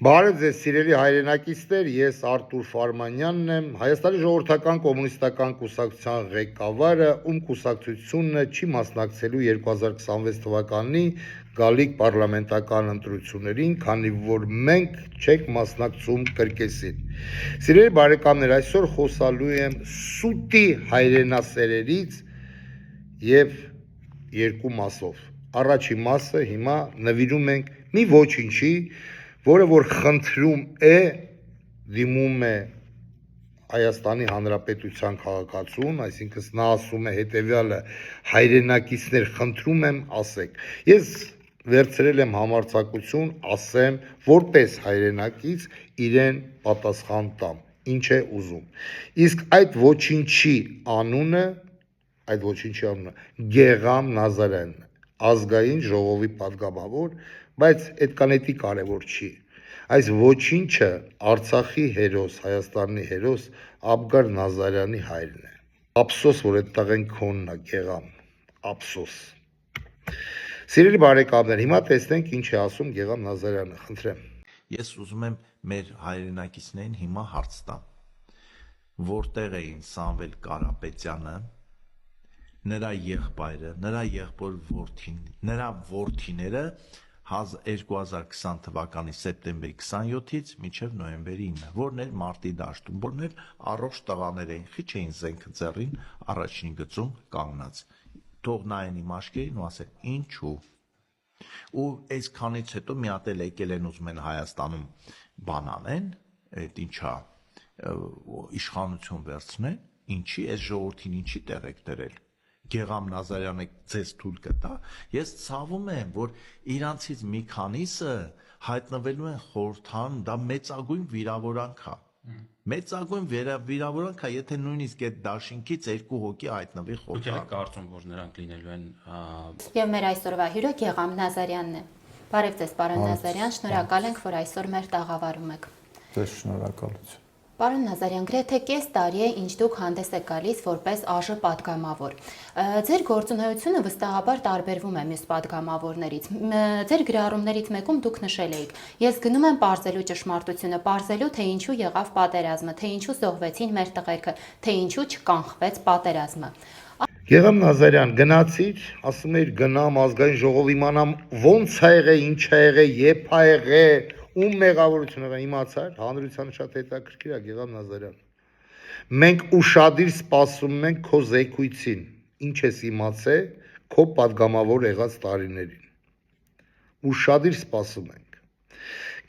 Բարև ձեզ սիրելի հայրենակիցներ, ես Արտուր Ֆարմանյանն եմ, Հայաստանի ժողովրդական կոմունիստական կուսակցության ղեկավարը, ում կուսակցությունը չի մասնակցելու 2026 թվականի գալիք պարլամենտական ընտրություններին, քանի որ մենք չենք մասնակցում կրկեսին։ Սիրելի բարեկամներ, այսօր խոսալու եմ սուտի հայրենասերերից եւ երկու մասով։ Առաջին մասը հիմա նվիրում ենք մի ոչինչի, որը որ խնդրում է, դիմում է Հայաստանի Հանրապետության քաղաքացուն, այսինքն նա ասում է հետևյալը, հայրենակիցներ խնդրում եմ ասեք։ Ես վերցրել եմ համարձակություն, ասեմ, որպես հայրենակից իրեն պատասխան տամ, ինչ է ուզում։ Իսկ այդ ոչինչի անունը Գեգամ Նազարյանն է, ազգային ժողովի պատգամավոր, բայց այդքան էդի կարևոր չի։ Այս ոչինչը Արցախի հերոս, Հայաստանի հերոս Աբգար Նազարյանի հայրն է։ Ափսոս, որ այդ տղեն քոնն է, Գեգամ, ափսոս։ Սիրելի բարեկամներ, հիմա տեսնենք ինչ է ասում Գեգամ Նազարյանը, խնդրեմ։ Ես ուզում եմ մեր հայրենակիցներին հիմա հարց տամ, որտեղ էին Սամվել Կարապետյանը, նրա եղբայրը, նրա եղբոր որդին, նրա որդիները 2020 թվականի սեպտեմբերի 27-ից մինչև նոյեմբերի 9, որն էր մարտի դաշտում, որն էր առողջ տղաներ էին, խիչ էին զենքը ձեռին առաջին գծում կանգնած, թող նայեն իմ աչքերին ու ասեն ինչու։ Ու այսքանից հետո մի հատ էլ եկել են ուզում են Հայաստանում բան անեն, այդ ինչա իշխանություն վերցնեն, ինչի այս ժողովրդին ինչի տեղ եք դրել։ Գեգամ Նազարյանը ձեզ թույլ կտա։ Ես ցավում եմ, որ իրանցից մի քանիսը հայտնվելու են խորհրդան, դա մեծագույն վիրավորանք է։ Մեծագույն վիրավորանք է, եթե նույնիսկ այդ դաշինքից երկու հոգի հայտնվի խորհրդան։ Եք կարծում, որ նրանք լինելու են Եվ մեր այսօրվա հյուրը Գեգամ Նազարյանն է։ Բարև ձեզ, պարոն Նազարյան, շնորհակալ ենք, որ այսօր մեր տաղավարում եք։ Ձեզ շնորհակալություն։ Պարոն Նազարյան, գրեթե կես տարի է, ինչ դուք հանդես եք գալիս որպես ԱԺ պատգամավոր։ Ձեր գործունեությունը վստահաբար տարբերվում է մյուս պատգամավորներից։ Ձեր գրառումներից մեկում դուք նշել էիք. ես գնում եմ պարզելու ճշմարտությունը, պարզելու, թե ինչու եղավ պատերազմը, թե ինչու զոհվեցին մեր տղերքը, թե ինչու չկանխվեց պատերազմը։ Գեգամ Նազարյան, գնացիր, ասում էիր գնամ ազգային ժողով իմանամ ոնց ա եղել, ինչ ա եղել, երբ ա եղել, ում մեղավորություն եղել, իմացար, հանրությանը շատ հետաքրքիր է Գեգամ Նազարյան։ Մենք ուշադիր սպասում ենք քո զեկույցին, ինչ ես իմացել քո պատգամավոր եղած տարիներին։ Ուշադիր սպասում ենք։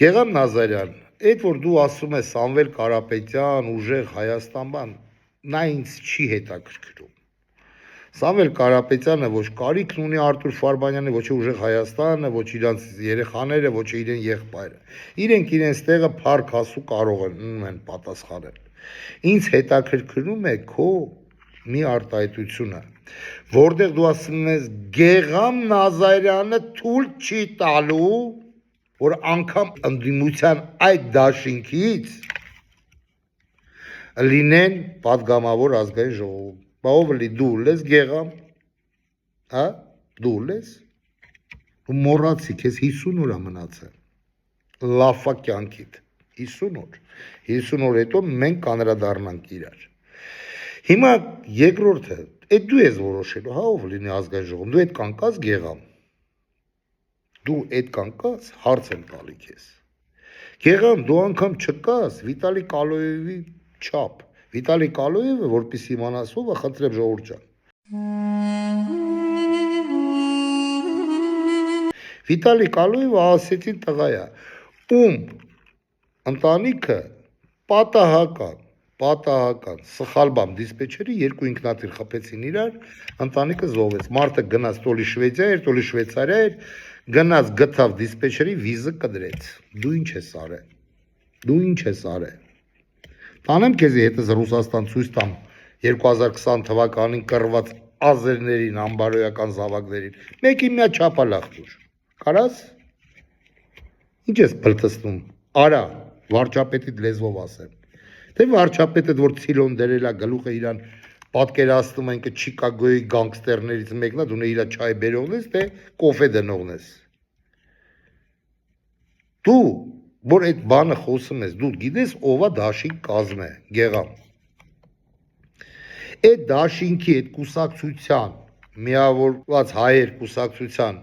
Գեգամ Նազարյան, այդ որ դու ասում ես Սամվել Կարապետյան, ուժեղ Հայաստան բան, նա ինձ չի հետաքրքրում։ Սամվել Կարապետյանը ոչ կարիքն ունի Արտուր Ֆարմանյանը, ոչ ուժեղ Հայաստանը, ոչ իրանց երեխաները, ոչ իրեն եղբայրը։ Իրենք իրենց տեղը փառք ասու կարող են պատասխանել։ Ինձ հետաքրքրում է քո մի արտահայտությունը, որտեղ դու ասում ես Գեգամ Նազարյանը թույլ չի տալու, որ անգամ ընդդիմության այդ դաշինքից լինեն պատգամավոր ազգային ժողովում։ Բավովլի դու լես Գեգամ, հա, դու լես, ու մոռացի, քեզ 50 օր է մնացել, լավա կյանքիդ, 50 օր, 50 օր հետո մենք կանրադառնանք իրար։ Հիմա երկրորդը, այդ դու ես որոշելու, հա, ով լինի ազգային ժողովում, դու այդ կանկած Գեգամ, դու այդ կանկած հարց եմ տալի քեզ։ Գեգամ, դու անգամ չկաս Վիտալի Կալոևի չափ, Վիտալի Կալոևը, որպեսզի իմանաս ով է, խնդրեմ ժողովուրդ ջան։ Վիտալի Կալոևը ասեցին տղա է, ում ընտանիքը պատահական սխալ բամ դիսպեչերի երկու ինքնաթիռ խփեցին իրար, ընտանիքը զոհվեց։ Մարդը գնաց տոլի Շվեդիա էր, տոլի Շվեյցարիա էր, գնաց գտավ դիսպեչերի վիզը կդրեց։ Դու ինչ ես արել։ Դու ինչ ես արել։ Տանեմ քեզի հետս Ռուսաստան ցույց տամ 2020 թվականին կռված ազերներին, ամբարոյական զավակներին։ Մեկի միա չափալախ դուր։ Կարաս։ Ինչ ես բլթստում։ Արա, վարչապետիդ լեզվով ասեմ։ Թե վարչապետը որ ցիլոն դրել է գլուխը իրան պատկերացնում են Չիկագոյի գանգստերներից մեկն է, դու նա իր չայ բերողն ես, թե կոֆե դնողն ես։ Դու որ այդ բանը խոսում ես, դու գիտես ովա դաշինք կազմե, Գեղամ։ Այդ դաշինքի, այդ կուսակցության, միավորված հայեր կուսակցության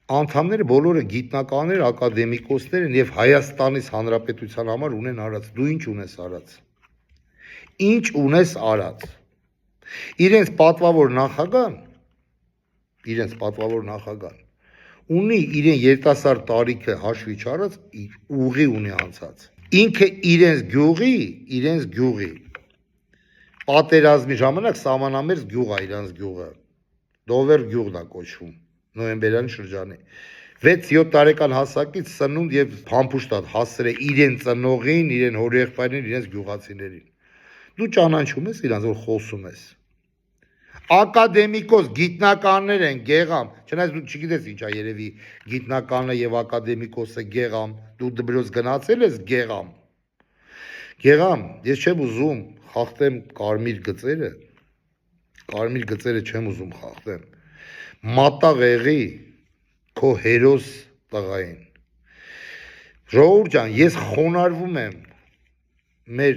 անդամները բոլորը գիտնականներ, ակադեմիկոսներ են եւ Հայաստանից Հանրապետության համար ունեն արած։ Դու ինչ ունես արած։ Ինչ ունես արած։ Իրենց պատվավոր նախագահան ունի իրեն երիտասարդ տարիքը հաշվի չարած ուղի ունի անցած։ Ինքը իրենց գյուղի պատերազմի ժամանակ սահմանամերձ գյուղ է իրենց գյուղը։ Դովեր գյուղն է կոչվում նոյեմբերյան շրջանի 6-7 տարեկան հասակից սնունդ եւ փամփուշտատ հասրե իրեն ծնողին, իրեն հորեղբայրին, իրենց գյուղացիներին։ Դու ճանաչում ես իրանց որ խոսում ես։ Ակադեմիկոս գիտնականներ են Գեղամ, չնայած դու չգիտես ինչա երևի գիտնականը եւ ակադեմիկոսը Գեղամ, դու դպրոց գնացել ես Գեղամ։ Գեղամ, ես չեմ ուզում խախտեմ կարմիր գծերը չեմ ուզում խախտեմ։ Մատաղ եղի քո հերոս տղային։ Ժողովուրդ ջան, ես խոնարհվում եմ մեր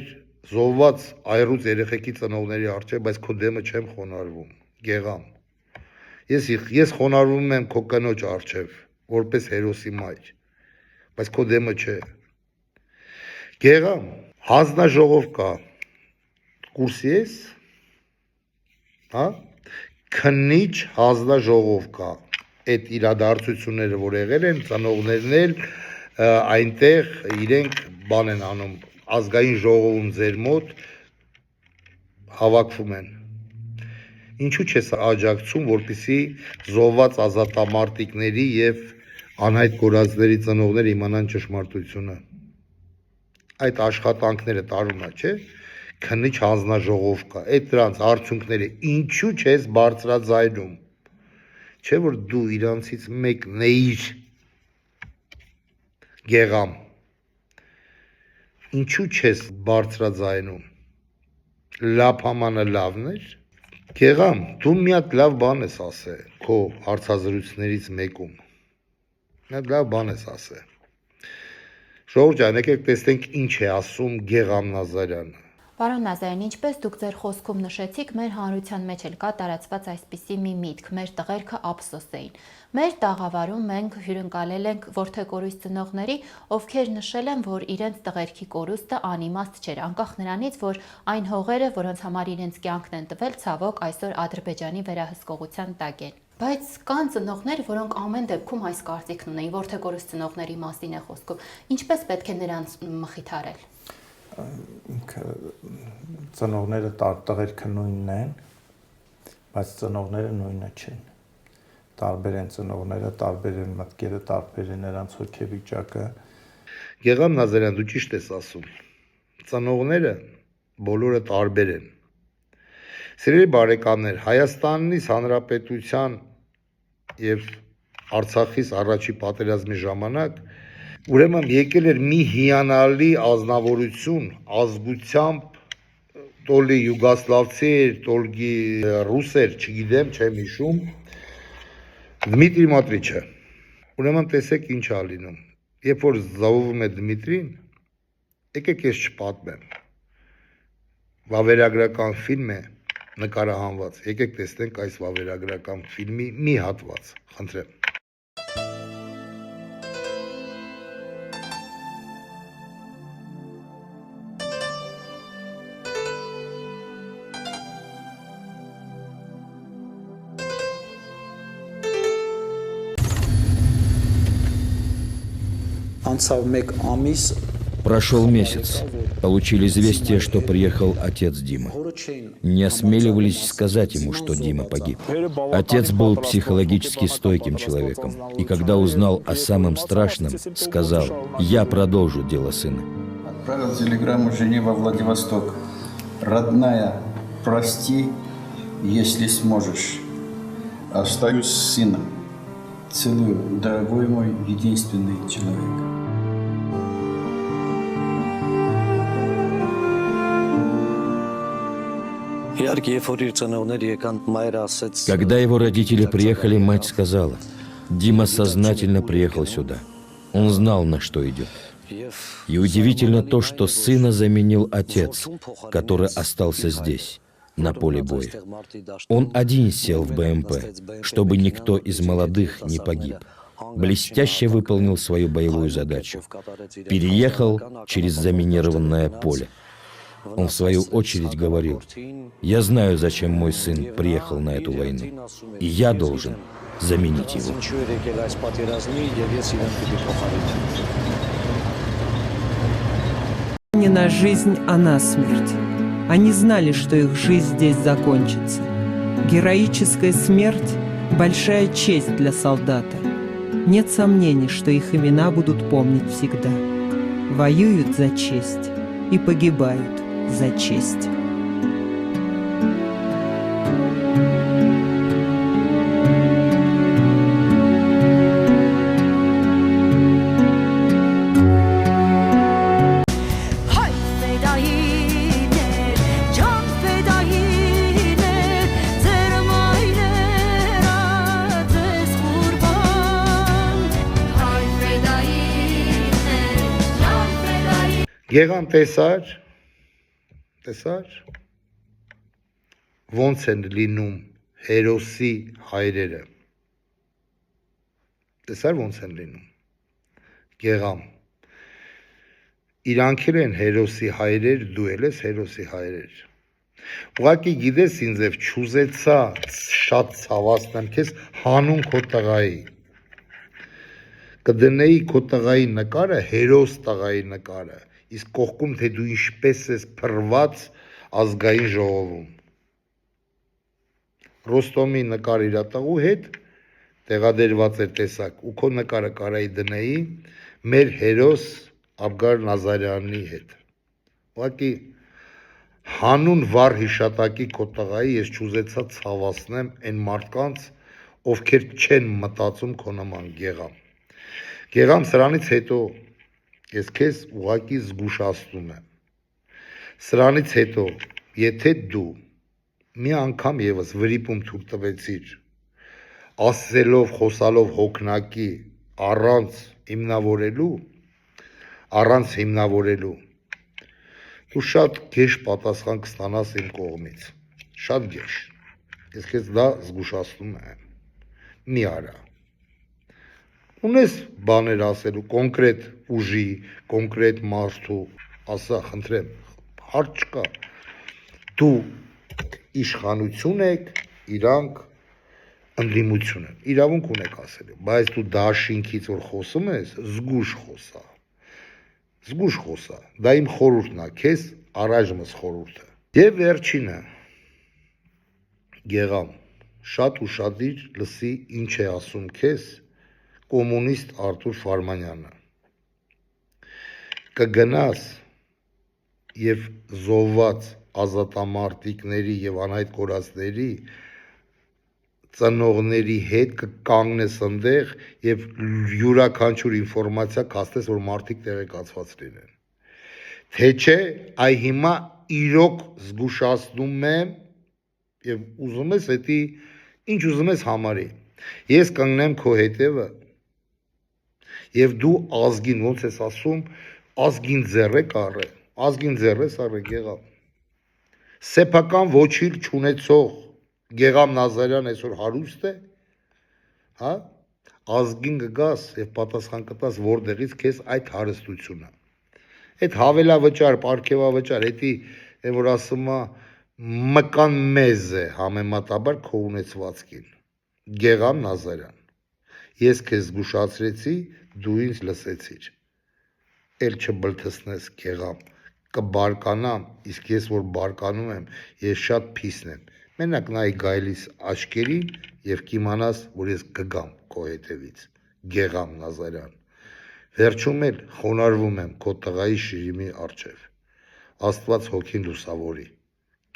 զոհված այրուց երեխեքի ծնողների առջև, բայց քո դեմը չեմ խոնարհվում, Գեղամ։ Ես խոնարհվում եմ քո կնոջ առջև, որպես հերոսի մայր, բայց քո դեմը չէ։ Գեղամ, հանձնաժողով կա։ Կուրսի ես։ Հա? Քննիչ հանձնաժողով կա։ Այդ իրադարձությունները, որ եղել են, ծնողներն էլ այնտեղ իրենք բան են անում, ազգային ժողովում ձեր մոտ հավաքվում են։ Ինչու չես աջակցում, որպեսզի զոհված ազատամարտիկների եւ անհայտ կորածների ծնողները իմանան ճշմարտությունը։ Այդ աշխատանքները տարում է, չէ՞։ Քննիչ հանձնաժողով կա։ Այդ դրանց արդյունքները ինչու չես բարձրաձայնում։ Չէ՞ որ դու իրանցից մեկն էիր Գեղամ։ Ինչու չես բարձրաձայնում։ Լափամանը լավն էր։ Գեղամ, դու մի հատ լավ բան ես ասել քո հարցազրույցներից մեկում։ Մի հատ լավ բան ես ասել։ Ժողովուրդ ջան, եկեք տեսնենք ինչ է ասում Գեղամ Նազարյանը։ Պարոն Նազարյան, ինչպես դուք ձեր խոսքում նշեցիք, մեր հանրության մեջ էլ կա տարածված այսպիսի մի միտք, մեր տղերքը ափսոս էին։ Մեր տաղավարում մենք հյուրընկալել ենք որդեկորույս ծնողների, ովքեր նշել են, որ իրենց տղերքի կորուստը անիմաստ չէր, անկախ նրանից, որ այն հողերը, որոնց համար իրենց կյանքն են տվել, ցավոք այսօր Ադրբեջանի վերահսկողության տակ են։ Բայց կան ծնողներ, որոնք ամեն դեպքում այս կարծիքն ունեին, որդեկորույս ծնողների մասին է խոսքում։ Ինչպես պետք է նրանց մխիթարել։ Ինքը ծնողները տղերքը նույնն են, բայց ծնողները նույնը չեն։ Տարբեր են ծնողները, տարբեր են մտքերը, տարբեր է նրանց հոգեվիճակը։ Գեղամ Նազարյան, դու ճիշտ ես ասում։ Ծնողները բոլորը տարբեր են։ Սիրելի բարեկամներ, Հայաստանից Հանրապետության եւ Արցախից առաջի պատերազմի ժամանակ ուրեմն եկել էր մի հիանալի ազնվորություն, ազգությամբ տոլի յուգոսլավցեր, տոլգի ռուսեր, չգիտեմ, չեմ հիշում, Դմիտրի Մատրիչը։ Ուրեմն տեսեք ինչ ա լինում։ Երբ որ զոհվում է Դմիտրին, եկեք ես չպատմեմ։ Վավերագրական ֆիլմ է նկարահանված։ Եկեք տեսնենք այս վավերագրական ֆիլմի մի հատված, խնդրեմ։ Прошел месяц. Получили известие, что приехал отец Димы. Не осмеливались сказать ему, что Дима погиб. Отец был психологически стойким человеком. И когда узнал о самом страшном, сказал: «Я продолжу дело сына». Отправил телеграмму жене во Владивосток. «Родная, прости, если сможешь. Остаюсь с сыном. Целую, дорогой мой единственный человек». Когда его родители приехали, мать сказала: «Дима сознательно приехал сюда. Он знал, на что идет. И удивительно то, что сына заменил отец, который остался здесь, на поле боя. Он один сел в БМП, чтобы никто из молодых не погиб. Блестяще выполнил свою боевую задачу. Переехал через заминированное поле. Он в свою очередь говорил: «Я знаю, зачем мой сын приехал на эту войну, и я должен заменить его». Не на жизнь, а на смерть. Они знали, что их жизнь здесь закончится. Героическая смерть – большая честь для солдата. Нет сомнений, что их имена будут помнить всегда. Воюют за честь и погибают за честь. Եղան տեսար ոնց են լինում հերոսի հայրերը, տեսար ոնց են լինում, եղամ, իրանքել են հերոսի հայրեր, դու էլ ես հերոսի հայրեր, ուղղակի գիտես ինձ և չուզեցա շատ ցավացնեմ քեզ հանուն քո տղայի, կդնեի քո տղայի նկարը, հերոս տղայի նկարը, իսկ կողքում թե դու ինչպես ես փռված ազգային ժողովում։ Ռոստոմի նկար իր տղու հետ տեղադրված էր տեսակ ու քո նկարը կարայի դնեի մեր հերոս Աբգար Նազարյանի հետ։ Ուղղակի հանուն վառ հիշատակի քո տղայի ես չուզեցա ցավացնեմ այն մարդկանց, ովքեր չեն մտածում քո նման Գեղամ սրանից հետո ես քեզ ուղղակի զգուշացնում եմ։ Սրանից հետո, եթե դու մի անգամ ևս վրիպում թույլ տվեցիր, ասելով, խոսալով հոգնակի առանց հիմնավորելու, դու շատ գեշ պատասխան կստանաս իմ կողմից, շատ գեշ, ես քեզ դա զգուշացնում եմ, մի արա, ունես բաներ ասելու, կոնկրետ ուժի, կոնկրետ մարդու, ասա, խնդրեմ, հարց չկա, դու իշխանություն եք, իրանք ընդդիմություն են, իրավունք ունեք ասելու, բայց դու դաշինքից որ խոսում ես, զգուշ խոսա, դա իմ խորհուրդն է, քեզ առայժմս խորհուրդը։ Եվ վերջինը, Գեղամ, շատ ուշադիր լսի ինչ է ասում քեզ կոմունիստ Արթուր Ֆարմանյանը, կգնաս և զոհված ազատամարտիկների և անհայտ կորածների ծնողների հետ կկանգնես ընդեղ և յուրաքանչյուր ինֆորմացիա կհասնես, որ մարդիկ տեղեկացված լինեն։ Թե չէ, այ հիմա իրոք զգուշացնում եմ և ուզում ես էդի ինչ ուզում ես համարի։ Ես կանգնեմ քո հետևը և դու ազգին, ոնց ես ասում, ազգին ձեռ եք առե, ազգին ձեռ ես առե Գեղամ։ Սեփական ոչինչ չունեցող Գեղամ Նազարյան այսօր հարուստ է, հա, ազգին կգաս և պատասխան կտաս որտեղից քեզ այդ հարստությունը։ Այդ հավելավճար, պարգևավճար, էդի, որ ասում է, մկան մեզ է համեմատաբար քո ունեցվածքին։ Գեղամ Նազարյան, ես քեզ զգուշացրեցի, դու ինձ լսեցիր, էլ չբլթսնես Գեղամ, կբարկանամ, իսկ ես որ բարկանում եմ, ես շատ փիսն եմ, մենակ նայի գայլիս աչքերին և կիմանաս, որ ես կգամ քո հետևից, Գեղամ Նազարյան, վերջում էլ խոնարհվում եմ քո տղայի շիրիմի առջև, Աստված հոգին լուսավորի,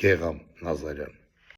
Գեղամ Նազարյան։